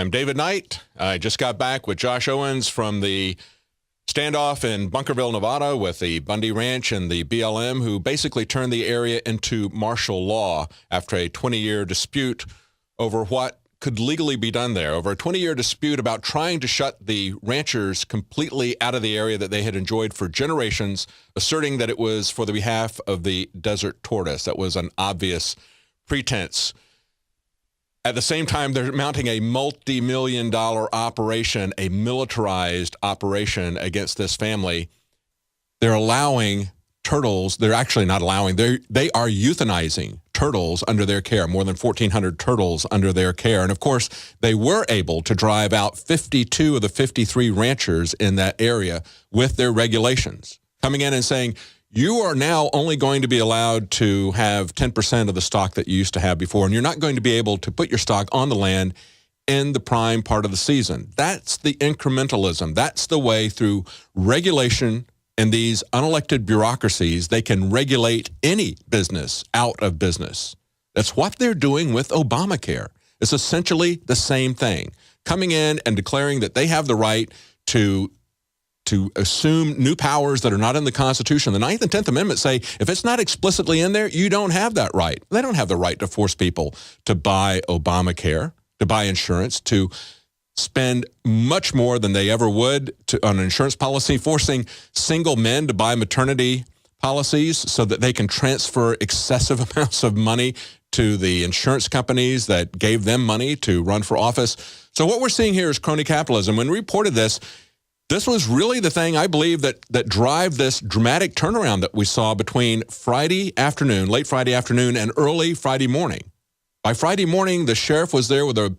I'm David Knight. I just got back with Josh Owens from the standoff in Bunkerville, Nevada with the Bundy Ranch and the BLM, who basically turned the area into martial law after a 20-year dispute over what could legally be done there, over a 20-year dispute about trying to shut the ranchers completely out of the area that they had enjoyed for generations, asserting that it was for the behalf of the desert tortoise. That was an obvious pretense. At the same time, they're mounting a multi-million-dollar operation, a militarized operation against this family. They're allowing turtles. They're actually not allowing. They are euthanizing turtles under their care, more than 1,400 turtles under their care. And, of course, they were able to drive out 52 of the 53 ranchers in that area with their regulations, coming in and saying, you are now only going to be allowed to have 10% of the stock that you used to have before, and you're not going to be able to put your stock on the land in the prime part of the season. That's the incrementalism. That's the way through regulation and these unelected bureaucracies, they can regulate any business out of business. That's what they're doing with Obamacare. It's essentially the same thing, coming in and declaring that they have the right to assume new powers that are not in the Constitution. The 9th and 10th Amendment say if it's not explicitly in there, you don't have that right. They don't have the right to force people to buy Obamacare, to buy insurance, to spend much more than they ever would on an insurance policy, forcing single men to buy maternity policies so that they can transfer excessive amounts of money to the insurance companies that gave them money to run for office. So what we're seeing here is crony capitalism. When we reported this was really the thing, I believe, that drive this dramatic turnaround that we saw between Friday afternoon, late Friday afternoon, and early Friday morning. By Friday morning, the sheriff was there with a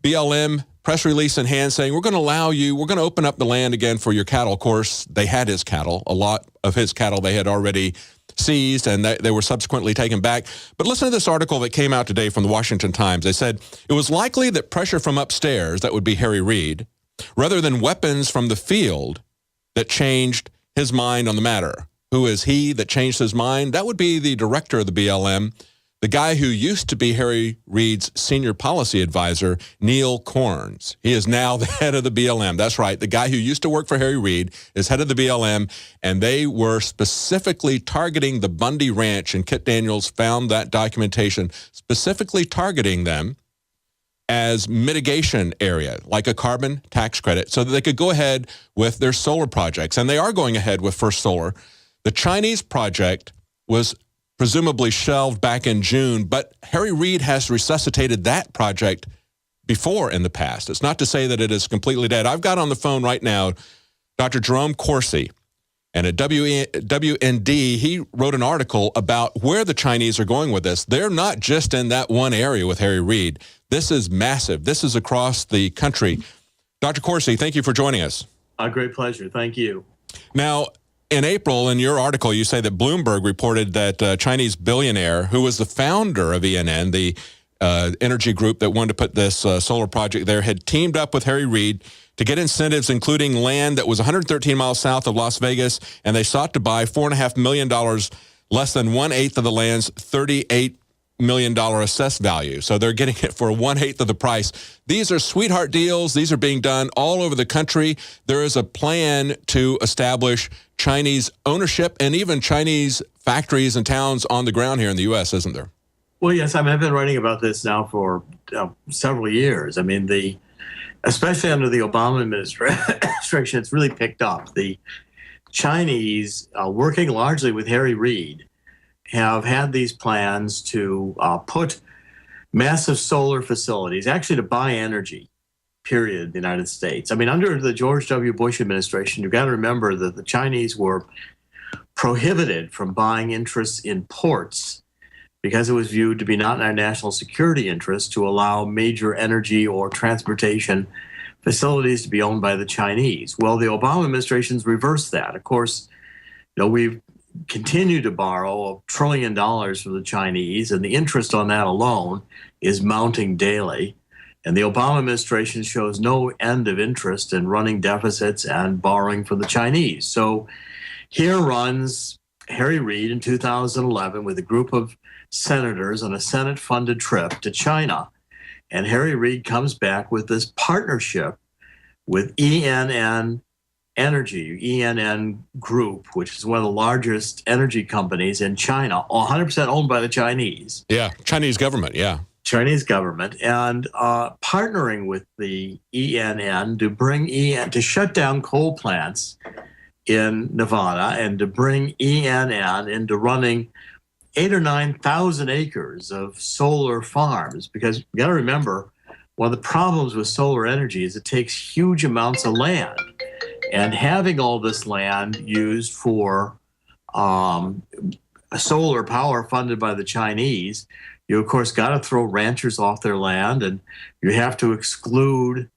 BLM press release in hand saying, we're going to open up the land again for your cattle. Of course, they had his cattle. A lot of his cattle they had already seized, and they were subsequently taken back. But listen to this article that came out today from the Washington Times. They said, it was likely that pressure from upstairs, that would be Harry Reid, rather than weapons from the field, that changed his mind on the matter. Who is he that changed his mind? That would be the director of the BLM, the guy who used to be Harry Reid's senior policy advisor, Neil Corns. He is now the head of the BLM. That's right. The guy who used to work for Harry Reid is head of the BLM, and they were specifically targeting the Bundy Ranch, and Kit Daniels found that documentation, specifically targeting them as mitigation area, like a carbon tax credit, so that they could go ahead with their solar projects. And they are going ahead with First Solar. The Chinese project was presumably shelved back in June, but Harry Reid has resuscitated that project before in the past. It's not to say that it is completely dead. I've got on the phone right now Dr. Jerome Corsi, and at WND, he wrote an article about where the Chinese are going with this. They're not just in that one area with Harry Reid. This is massive. This is across the country. Dr. Corsi, thank you for joining us. A great pleasure. Thank you. Now, in April, in your article, you say that Bloomberg reported that a Chinese billionaire, who was the founder of ENN, the energy group that wanted to put this solar project there, had teamed up with Harry Reid to get incentives, including land that was 113 miles south of Las Vegas, and they sought to buy $4.5 million, less than 1/8 of the land's $38 million assessed value. So they're getting it for 1/8 of the price. These are sweetheart deals. These are being done all over the country. There is a plan to establish Chinese ownership and even Chinese factories and towns on the ground here in the U.S., isn't there? Well, yes, I mean, I've been writing about this now for several years. I mean, especially under the Obama administration, it's really picked up. The Chinese, working largely with Harry Reid, have had these plans to put massive solar facilities, actually to buy energy, period, in the United States. I mean, under the George W. Bush administration, you've got to remember that the Chinese were prohibited from buying interests in ports because it was viewed to be not in our national security interest to allow major energy or transportation facilities to be owned by the Chinese. Well, the Obama administration's reversed that. Of course, we've continued to borrow $1 trillion from the Chinese, and the interest on that alone is mounting daily. And the Obama administration shows no end of interest in running deficits and borrowing from the Chinese. So here runs Harry Reid in 2011 with a group of senators on a Senate-funded trip to China. And Harry Reid comes back with this partnership with ENN Energy, ENN Group, which is one of the largest energy companies in China, 100% owned by the Chinese. Yeah, Chinese government, yeah. Chinese government, and partnering with the ENN to shut down coal plants in Nevada and to bring ENN into running 8,000 or 9,000 acres of solar farms. Because you got to remember, one of the problems with solar energy is it takes huge amounts of land. And having all this land used for solar power funded by the Chinese, you, of course, got to throw ranchers off their land, and you have to exclude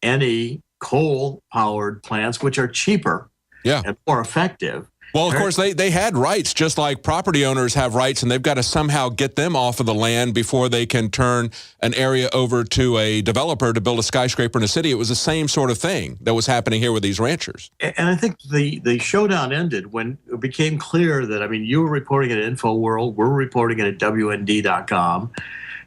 any coal-powered plants, which are cheaper and more effective. Well, of course, they had rights, just like property owners have rights, and they've got to somehow get them off of the land before they can turn an area over to a developer to build a skyscraper in a city. It was the same sort of thing that was happening here with these ranchers. And I think the showdown ended when it became clear that, I mean, you were reporting it at InfoWorld, we're reporting it at WND.com.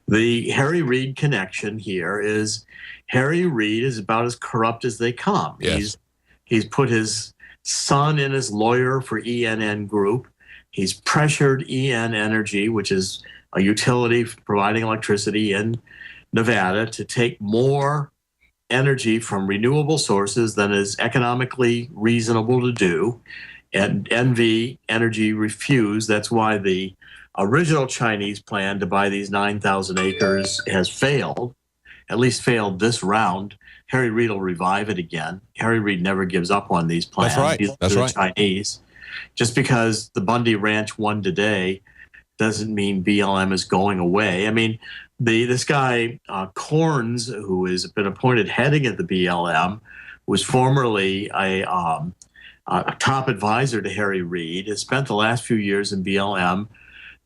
The Harry Reid connection here is Harry Reid is about as corrupt as they come. Yes. He's put his son in as lawyer for ENN Group. He's pressured EN Energy, which is a utility providing electricity in Nevada, to take more energy from renewable sources than is economically reasonable to do. And NV Energy refused. That's why the original Chinese plan to buy these 9,000 acres has failed, at least failed this round. Harry Reid will revive it again. Harry Reid never gives up on these plans. That's right. That's right. Chinese. Just because the Bundy Ranch won today doesn't mean BLM is going away. I mean, this guy, Corns, who has been appointed heading at the BLM, was formerly a top advisor to Harry Reid, has spent the last few years in BLM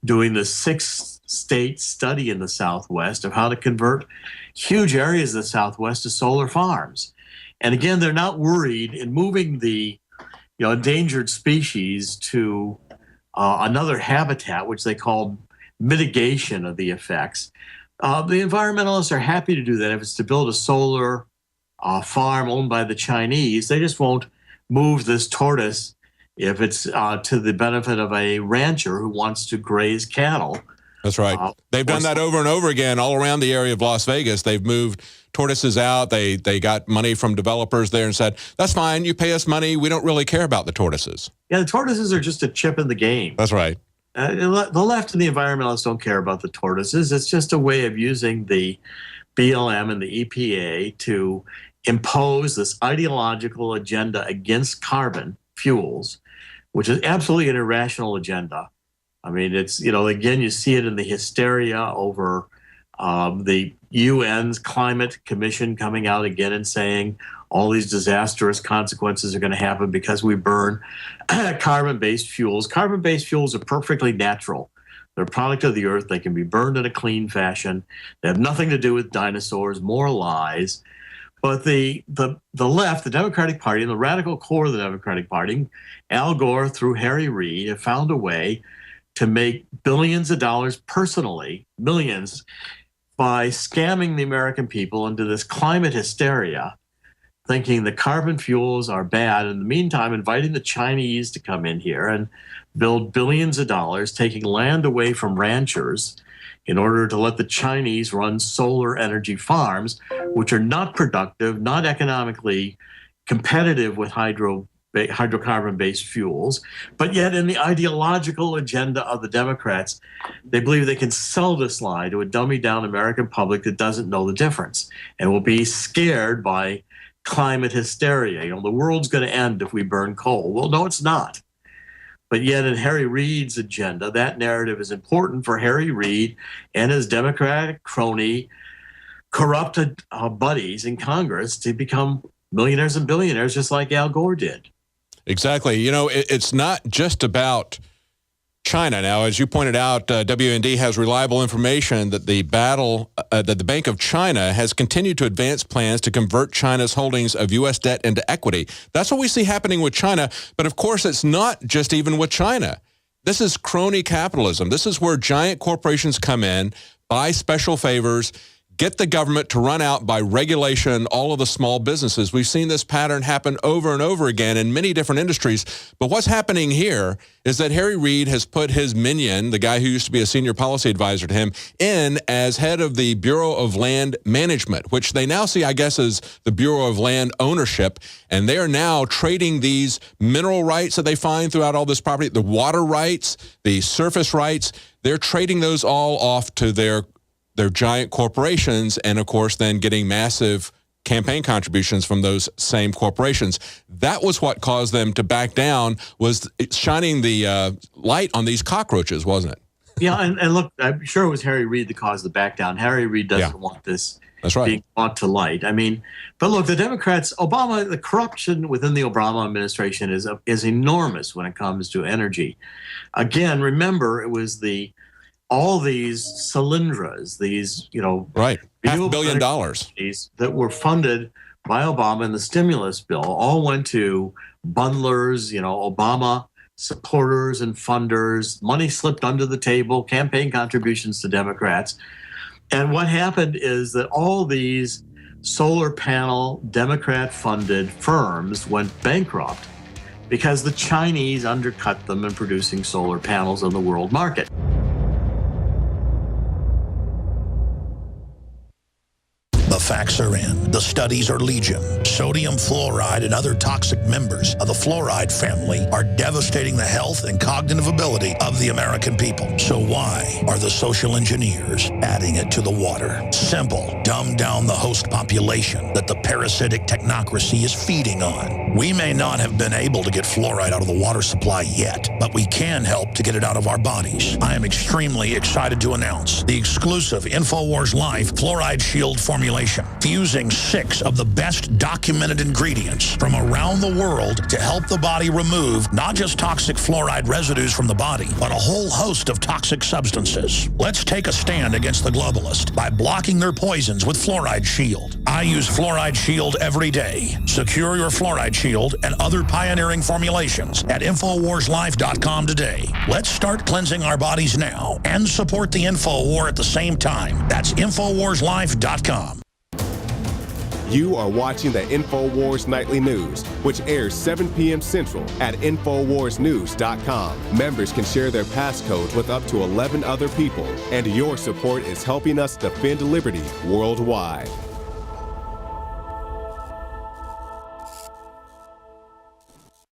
doing the 6-state study in the Southwest of how to convert huge areas of the Southwest to solar farms. And again, they're not worried in moving the endangered species to another habitat, which they call mitigation of the effects. The environmentalists are happy to do that. If it's to build a solar farm owned by the Chinese, they just won't move this tortoise if it's to the benefit of a rancher who wants to graze cattle. That's right. They've done that over and over again all around the area of Las Vegas. They've moved tortoises out. They got money from developers there and said, that's fine, you pay us money. We don't really care about the tortoises. Yeah, the tortoises are just a chip in the game. That's right. The left and the environmentalists don't care about the tortoises. It's just a way of using the BLM and the EPA to impose this ideological agenda against carbon fuels, which is absolutely an irrational agenda. I mean, it's, again, you see it in the hysteria over the UN's climate commission coming out again and saying all these disastrous consequences are going to happen because we burn carbon-based fuels. Carbon-based fuels are perfectly natural. They're a product of the earth. They can be burned in a clean fashion. They have nothing to do with dinosaurs, more lies. But the left, the Democratic Party, and the radical core of the Democratic Party, Al Gore through Harry Reid, have found a way to make billions of dollars personally, millions, by scamming the American people into this climate hysteria, thinking the carbon fuels are bad. In the meantime, inviting the Chinese to come in here and build billions of dollars, taking land away from ranchers in order to let the Chinese run solar energy farms, which are not productive, not economically competitive with hydrocarbon-based fuels, but yet in the ideological agenda of the Democrats, they believe they can sell this lie to a dummy-down American public that doesn't know the difference and will be scared by climate hysteria. The world's going to end if we burn coal. Well, no, it's not. But yet in Harry Reid's agenda, that narrative is important for Harry Reid and his Democratic crony, corrupted buddies in Congress to become millionaires and billionaires just like Al Gore did. Exactly. It's not just about China. Now, as you pointed out, WND has reliable information that the Bank of China has continued to advance plans to convert China's holdings of U.S. debt into equity. That's what we see happening with China. But of course, it's not just even with China. This is crony capitalism. This is where giant corporations come in, buy special favors, get the government to run out by regulation all of the small businesses. We've seen this pattern happen over and over again in many different industries. But what's happening here is that Harry Reid has put his minion, the guy who used to be a senior policy advisor to him, in as head of the Bureau of Land Management, which they now see, I guess, as the Bureau of Land Ownership. And they are now trading these mineral rights that they find throughout all this property, the water rights, the surface rights. They're trading those all off to their giant corporations, and of course then getting massive campaign contributions from those same corporations. That was what caused them to back down, was shining the light on these cockroaches, wasn't it? Yeah, and look, I'm sure it was Harry Reid that caused the back down. Harry Reid doesn't want this being brought to light. I mean, but look, the Democrats, the corruption within the Obama administration is enormous when it comes to energy. Again, remember, it was all these cylinders, these, right, $500 million that were funded by Obama in the stimulus bill, all went to bundlers, Obama supporters and funders. Money slipped under the table, campaign contributions to Democrats. And what happened is that all these solar panel Democrat-funded firms went bankrupt because the Chinese undercut them in producing solar panels on the world market. The facts are in. The studies are legion. Sodium fluoride and other toxic members of the fluoride family are devastating the health and cognitive ability of the American people. So why are the social engineers adding it to the water? Simple. Dumb down the host population that the parasitic technocracy is feeding on. We may not have been able to get fluoride out of the water supply yet, but we can help to get it out of our bodies. I am extremely excited to announce the exclusive INFOWARS Life Fluoride Shield formulation, fusing 6 of the best documented ingredients from around the world to help the body remove not just toxic fluoride residues from the body, but a whole host of toxic substances. Let's take a stand against the globalists by blocking their poisons with Fluoride Shield. I use Fluoride Shield every day. Secure your Fluoride Shield and other pioneering formulations at InfoWarsLife.com today. Let's start cleansing our bodies now and support the InfoWar at the same time. That's InfoWarsLife.com. You are watching the InfoWars Nightly News, which airs 7 p.m. Central at InfoWarsNews.com. Members can share their passcodes with up to 11 other people, and your support is helping us defend liberty worldwide.